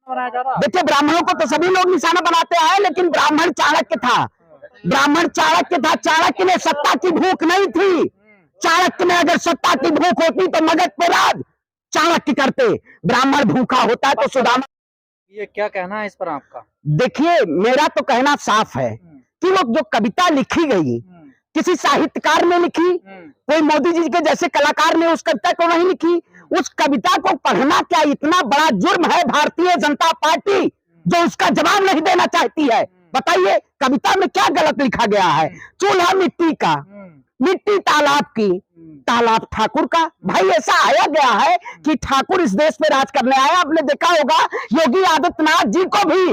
बनाया जा रहा। देखिए, ब्राह्मणों को तो सभी लोग निशाना बनाते आए, लेकिन ब्राह्मण चाणक्य था। ब्राह्मण चाणक्य था। चाणक्य में सत्ता की भूख नहीं थी। चाणक्य में अगर सत्ता की भूख होती तो मगध पे राज चाणक्य करते। ब्राह्मण भूखा होता है तो सुदामा। ये क्या कहना है इस पर आपका? देखिए, मेरा तो कहना साफ है कि वो जो कविता लिखी गई किसी साहित्यकार ने लिखी, कोई मोदी जी के जैसे कलाकार ने उस कविता को नहीं लिखी। उस कविता को पढ़ना क्या इतना बड़ा जुर्म है भारतीय जनता पार्टी जो उसका जवाब नहीं देना चाहती है? बताइए, कविता में क्या गलत लिखा गया है? चूल्हा मिट्टी का, मिट्टी तालाब की, तालाब ठाकुर का। भाई, ऐसा आया गया है कि ठाकुर इस देश पे राज करने आया। आपने देखा होगा योगी आदित्यनाथ जी को भी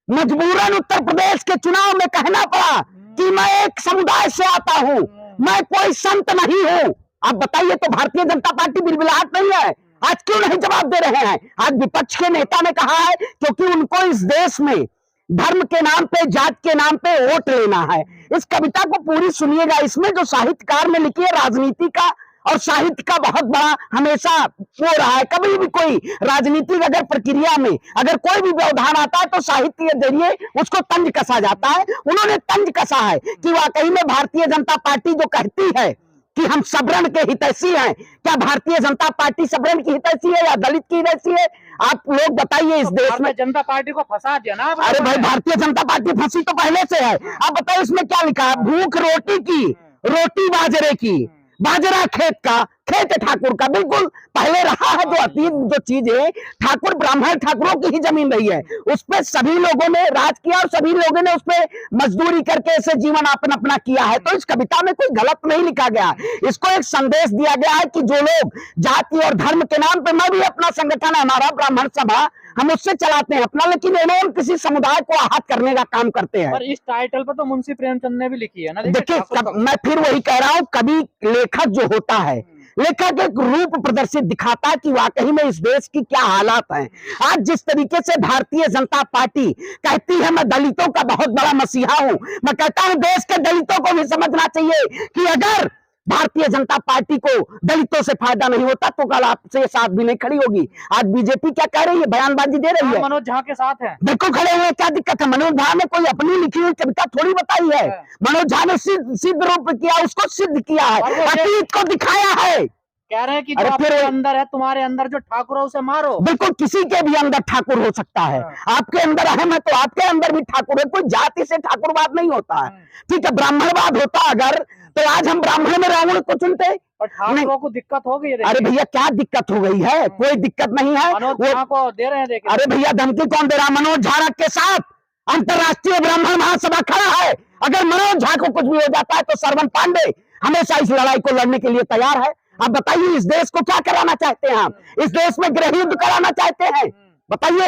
मजबूरन उत्तर प्रदेश के चुनाव में कहना पड़ा कि मैं एक समुदाय से आता हूं, मैं कोई संत नहीं हूं। आप बताइए, तो भारतीय जनता पार्टी बिलबिलाहट नहीं है? आज क्यों नहीं जवाब दे रहे हैं? आज विपक्ष के नेता ने कहा है क्योंकि उनको इस देश में धर्म के नाम पे, जात के नाम पे वोट लेना है। इस कविता को पूरी सुनिएगा। इसमें जो साहित्यकार ने लिखी है, राजनीति का और साहित्य का बहुत बड़ा हमेशा हो रहा है। कभी भी कोई राजनीतिक अगर प्रक्रिया में अगर कोई भी व्यवधान आता है तो साहित्य के जरिए उसको तंज कसा जाता है। उन्होंने तंज कसा है कि वाकई में भारतीय जनता पार्टी जो कहती है कि हम सबरण के हितैषी हैं, क्या भारतीय जनता पार्टी सबरण की हितैषी है या दलित की हितैषी है? आप लोग बताइए। इस देश में जनता पार्टी को फंसा दिया ना। अरे भाई, भारतीय जनता पार्टी फंसी तो पहले से है। आप बताइए इसमें क्या लिखा है? भूख रोटी की, रोटी बाजरे की, बाजरा खेत का, खेत ठाकुर का। बिल्कुल पहले रहा है। जो अतीत जो चीज है, ठाकुर ब्राह्मण ठाकुरों की ही जमीन रही है। उस पर सभी लोगों ने राज किया और सभी लोगों ने उस पर मजदूरी करके ऐसे जीवन अपना किया है। तो इस कविता में कोई गलत नहीं लिखा गया। इसको एक संदेश दिया गया है कि जो लोग जाति और धर्म के नाम पे, मैं भी अपना संगठन है, हमारा ब्राह्मण सभा, हम उससे चलाते हैं अपना, लेकिन इन्होंने किसी समुदाय को आहत करने का काम करते हैं। पर इस टाइटल पर तो मुंशी प्रेमचंद ने भी लिखी है ना। देखिए, मैं फिर वही कह रहा हूं, कभी लेखक जो होता है, लेखक एक रूप प्रदर्शित दिखाता है कि वाकई में इस देश की क्या हालात हैं। आज जिस तरीके से भारतीय जनता पार्टी कहती है मैं दलितों का बहुत बड़ा मसीहा हूं, मैं कहता हूं देश के दलितों को भी समझना चाहिए कि अगर भारतीय जनता पार्टी को दलितों से फायदा नहीं होता तो कल आपसे साथ भी नहीं खड़ी होगी। आज बीजेपी क्या कह रही है? बयानबाजी दे रही है। मनोज झा के साथ है, देखो खड़े हुए, क्या दिक्कत है? मनोज झा ने कोई अपनी लिखी हुई कविता थोड़ी बताई है। मनोज झा ने सिद्ध रूप किया, उसको सिद्ध किया है, अतीत को दिखाया है। कह रहे हैं कि जो आपके अंदर है, तुम्हारे अंदर जो ठाकुर है उसे मारो। बिल्कुल, किसी के भी अंदर ठाकुर हो सकता है। आपके अंदर अहम है तो आपके अंदर भी ठाकुर है। कोई जाति से ठाकुरवाद नहीं होता है। ठीक है, ब्राह्मणवाद होता अगर तो आज हम ब्राह्मण में रावण को चुनते। और ठाकुरों को दिक्कत हो गई है। अरे भैया, क्या दिक्कत हो गई है? कोई दिक्कत नहीं है। मनोज झा को दे रहे हैं, देखिए। अरे भैया, धमकी कौन दे रहा? मनोज झा के साथ अंतरराष्ट्रीय ब्राह्मण महासभा खड़ा है। अगर मनोज झा को कुछ भी हो जाता है तो सरवन पांडे हमेशा इस लड़ाई को लड़ने के लिए तैयार है। आप बताइए, इस देश को क्या कराना चाहते हैं आप? इस देश में गृह युद्ध कराना चाहते हैं? बताइए,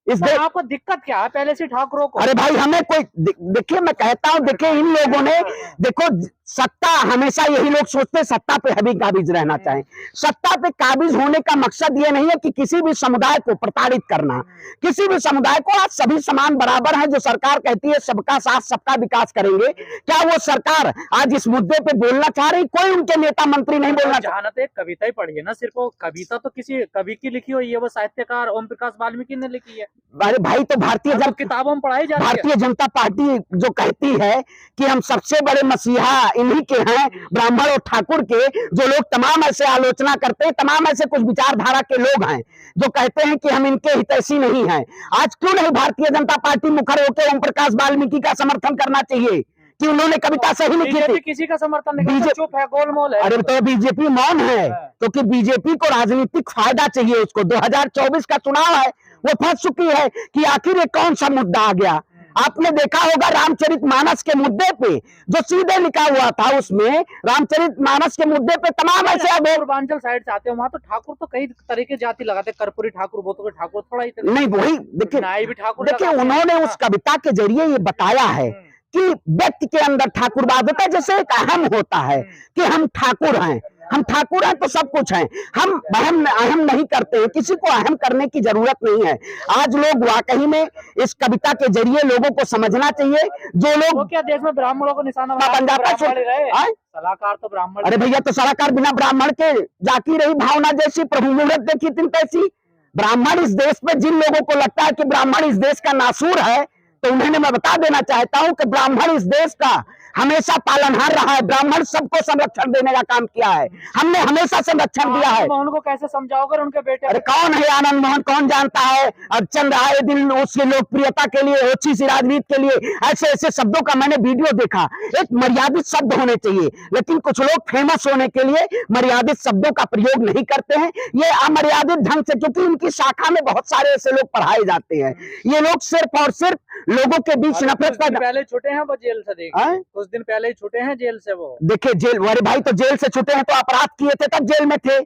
इस देश आपको दिक्कत क्या है पहले से ठाकुरों को? अरे भाई, हमें कोई देखिए, मैं कहता हूं, देखिए इन लोगों ने, देखो सत्ता हमेशा यही लोग सोचते हैं सत्ता पे हबी काबिज रहना चाहें। सत्ता पे काबिज होने का मकसद ये नहीं है कि किसी भी समुदाय को प्रताड़ित करना, किसी भी समुदाय को। आज सभी समान बराबर हैं। जो सरकार कहती है सबका साथ सबका विकास करेंगे, क्या वो सरकार आज इस मुद्दे पे बोलना चाह रही? कोई उनके नेता मंत्री नहीं बोलना चाह रहे। कविता ही पढ़ी है ना, सिर्फ वो कविता तो किसी कवि की लिखी हुई है, वो साहित्यकार ओम प्रकाश वाल्मीकि ने लिखी है। अरे भाई, तो भारतीय जनता किताबों में पढ़ाई जाती है। भारतीय जनता पार्टी जो कहती है कि हम सबसे बड़े मसीहा इन्हीं के हैं, ब्राह्मण और ठाकुर के, जो लोग तमाम ऐसे आलोचना करते हैं, तमाम ऐसे कुछ विचारधारा के लोग हैं जो कहते हैं कि हम इनके हितैषी नहीं हैं। आज क्यों नहीं भारतीय जनता पार्टी मुखर होकर ओम प्रकाश वाल्मीकि का समर्थन करना चाहिए कि उन्होंने कविता सही लिखी थी? किसी का समर्थन नहीं, चुप है, गोलमोल है। अरे तो बीजेपी मौन है क्योंकि बीजेपी को राजनीतिक फायदा चाहिए। उसको 2024 का चुनाव है, वो फंस चुकी है कि आखिर ये कौन सा मुद्दा आ गया। आपने देखा होगा रामचरितमानस के मुद्दे पे जो सीधे लिखा हुआ था, उसमें रामचरितमानस के मुद्दे पे तमाम ऐसे पूर्वांचल साइड से आते हैं, वहां तो ठाकुर तो कई तरह के जाति लगाते, कर्पूरी ठाकुर, वो तो ठाकुर थोड़ा ही नहीं। वही देखिए उन्होंने उस कविता के जरिए ये बताया है कि व्यक्ति के अंदर ठाकुरवाद होता है, जैसे एक अहम होता है कि हम ठाकुर हैं, हम ठाकुर हैं तो सब कुछ हैं। हम अहम नहीं करते हैं, किसी को अहम करने की जरूरत नहीं है। आज लोग वाकई में इस कविता के जरिए लोगों को समझना चाहिए। जो लोग तो क्या देश में ब्राह्मणों को निशाना बन जाता है, सलाहकार तो ब्राह्मण। अरे भैया, तो सलाहकार बिना ब्राह्मण के जाती रही, भावना जैसी प्रभु मुहूर्त देखी तीन तैसी। ब्राह्मण इस देश पे, जिन लोगों को लगता है कि ब्राह्मण इस देश का नासूर है, तो उन्हें मैं बता देना चाहता हूं कि ब्राह्मण इस देश का हमेशा पालनहार रहा है। ब्राह्मण सबको संरक्षण देने का काम किया है, हमने हमेशा संरक्षण दिया है। मोहन को कैसे समझाओगे उनके बेटे? अरे कौन है आनंद मोहन, कौन जानता है? अब चंद आए दिन उसकी लोकप्रियता के लिए, ओछी सी राजनीति के लिए ऐसे ऐसे शब्दों का मैंने वीडियो देखा। एक मर्यादित शब्द होने चाहिए, लेकिन कुछ लोग फेमस होने के लिए मर्यादित शब्दों का प्रयोग नहीं करते हैं। ये अमर्यादित ढंग से, क्योंकि उनकी शाखा में बहुत सारे ऐसे लोग पढ़ाए जाते हैं। ये लोग सिर्फ और सिर्फ लोगों के बीच नफरत पैदा, पहले छूटे हैं वो जेल से, देखिए कुछ दिन पहले ही छूटे हैं जेल से वो। देखिए जेल, अरे भाई तो जेल से छूटे हैं तो अपराध किए थे तब जेल में थे।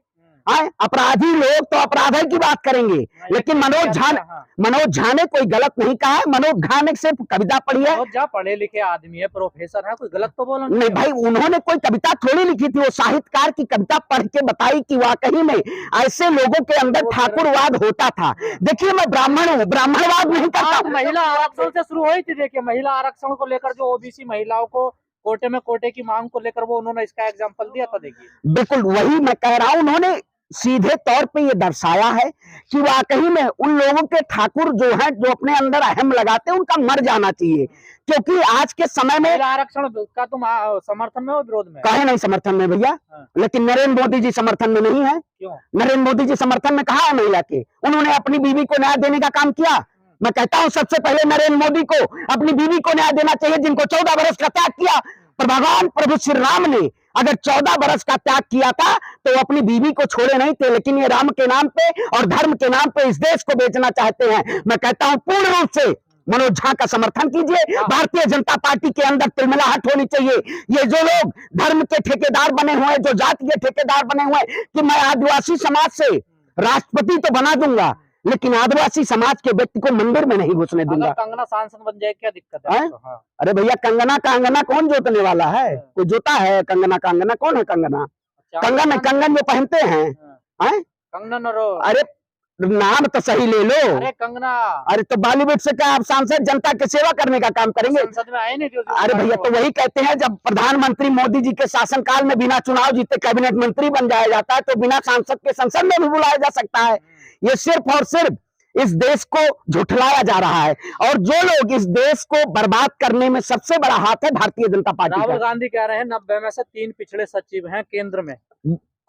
अपराधी लोग तो अपराध की बात करेंगे, लेकिन मनोज झा ने कोई गलत नहीं कहा है। मनोज झा ने सिर्फ कविता पढ़ी है। मनोज झा पढ़े लिखे आदमी है, प्रोफेसर है, कोई गलत तो बोला नहीं भाई, उन्होंने कोई कविता थोड़ी लिखी थी, वो साहित्यकार की कविता पढ़ के बताई कि वाकई में ऐसे लोगों के अंदर ठाकुरवाद होता था। देखिए मैं ब्राह्मण हूँ, ब्राह्मणवाद नहीं करता। महिला आरक्षण से शुरू हुई थी। देखिए महिला आरक्षण को लेकर जो ओबीसी महिलाओं को कोटे में कोटे की मांग को लेकर वो उन्होंने इसका एग्जाम्पल दिया था। देखिए बिल्कुल वही मैं कह रहा हूं, उन्होंने सीधे तौर पे ये दर्शाया है कि वाकई में उन लोगों के ठाकुर जो हैं, जो अपने अंदर अहम लगाते हैं, उनका मर जाना चाहिए। क्योंकि आज के समय में आरक्षण का तुम समर्थन में हो विरोध में? काहे नहीं समर्थन में भैया, लेकिन नरेंद्र मोदी जी समर्थन में नहीं है। क्यों? नरेंद्र मोदी जी समर्थन में कहा है महिला के? उन्होंने अपनी बीवी को न्याय देने का काम किया। मैं कहता हूं सबसे पहले नरेंद्र मोदी को अपनी बीवी को न्याय देना चाहिए, जिनको 14 वर्ष का त्याग किया। पर भगवान प्रभु श्री राम ने अगर 14 वर्ष का त्याग किया था तो वो अपनी बीवी को छोड़े नहीं थे, लेकिन ये राम के नाम पे और धर्म के नाम पे इस देश को बेचना चाहते हैं। मैं कहता हूं पूर्ण रूप से मनोज झा का समर्थन कीजिए। भारतीय जनता पार्टी के अंदर तिलमिलाहट होनी चाहिए। ये जो लोग धर्म के ठेकेदार बने हुए हैं, जो जाति के ठेकेदार बने हुए हैं कि मैं आदिवासी समाज से राष्ट्रपति तो बना दूंगा, लेकिन आदिवासी समाज के व्यक्ति को मंदिर में नहीं घुसने दूंगा। कंगना सांसद बन जाए क्या दिक्कत है? हाँ। अरे भैया कंगना का अंगना कौन जोतने वाला है? कोई जोता है कंगना का अंगना? कौन है कंगना? कंगन जो पहनते हैं कंगन। अरे नाम तो सही ले लो। अरे कंगना। अरे तो बॉलीवुड से क्या आप सांसद जनता की सेवा करने का काम करेंगे? संसद में आए नहीं। अरे भैया तो वही कहते हैं, जब प्रधानमंत्री मोदी जी के शासनकाल में बिना चुनाव जीते कैबिनेट मंत्री बन जाया जाता है, तो बिना सांसद के संसद में भी बुलाया जा सकता है। ये सिर्फ और सिर्फ इस देश को झुठलाया जा रहा है, और जो लोग इस देश को बर्बाद करने में सबसे बड़ा हाथ है भारतीय जनता पार्टी का। राहुल गांधी कह रहे हैं 90 में से 3 पिछड़े सचिव हैं केंद्र में।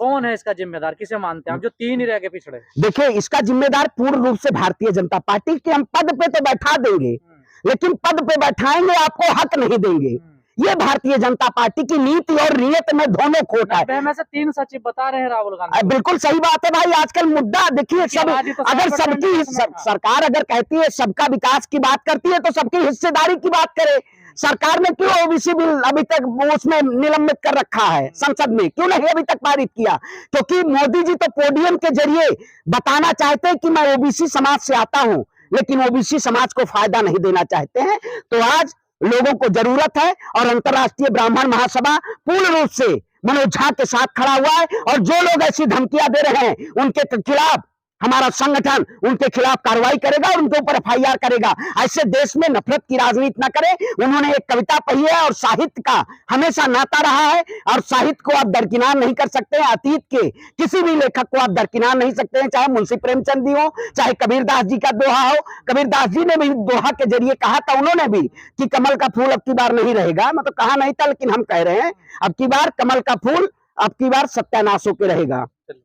कौन है इसका जिम्मेदार? किसे मानते हैं आप जो 3 ही रह गए पिछड़े? देखिए इसका जिम्मेदार पूर्ण रूप से भारतीय जनता पार्टी के। हम पद पे तो बैठा देंगे, लेकिन पद पे बैठाएंगे आपको हक नहीं देंगे। ये भारतीय जनता पार्टी की नीति और नीयत में दोनों खोट है। 90 में से 3 सचिव बता रहे हैं राहुल गांधी। बिल्कुल सही बात है भाई। आजकल मुद्दा देखिए, सब अगर सबकी सरकार अगर कहती है सबका विकास की बात करती है, तो सबकी हिस्सेदारी की बात करे। सरकार ने क्यों ओबीसी बिल अभी तक उसमें निलंबित कर रखा है? संसद में क्यों नहीं अभी तक पारित किया? क्योंकि मोदी जी तो पोडियम के जरिए बताना चाहते हैं कि मैं ओबीसी समाज से आता हूं, लेकिन ओबीसी समाज को फायदा नहीं देना चाहते हैं। तो आज लोगों को जरूरत है, और अंतर्राष्ट्रीय ब्राह्मण महासभा पूर्ण रूप से मनोज झा के साथ खड़ा हुआ है। और जो लोग ऐसी धमकियां दे रहे हैं उनके खिलाफ हमारा संगठन उनके खिलाफ कार्रवाई करेगा और उनके ऊपर एफआईआर करेगा। ऐसे देश में नफरत की राजनीति न करें। उन्होंने एक कविता पढ़ी है, और साहित्य का हमेशा नाता रहा है, और साहित्य को आप दरकिनार नहीं कर सकते हैं। अतीत के किसी भी लेखक को आप दरकिनार नहीं सकते हैं, चाहे मुंशी प्रेमचंद जी हो, चाहे कबीरदास जी का दोहा हो। कबीरदास जी ने भी दोहा के जरिए कहा था, उन्होंने भी, कि कमल का फूल अब की बार नहीं रहेगा। मतलब कहा नहीं था, लेकिन हम कह रहे हैं अब की बार कमल का फूल अब की बार सत्यानाश होकर रहेगा।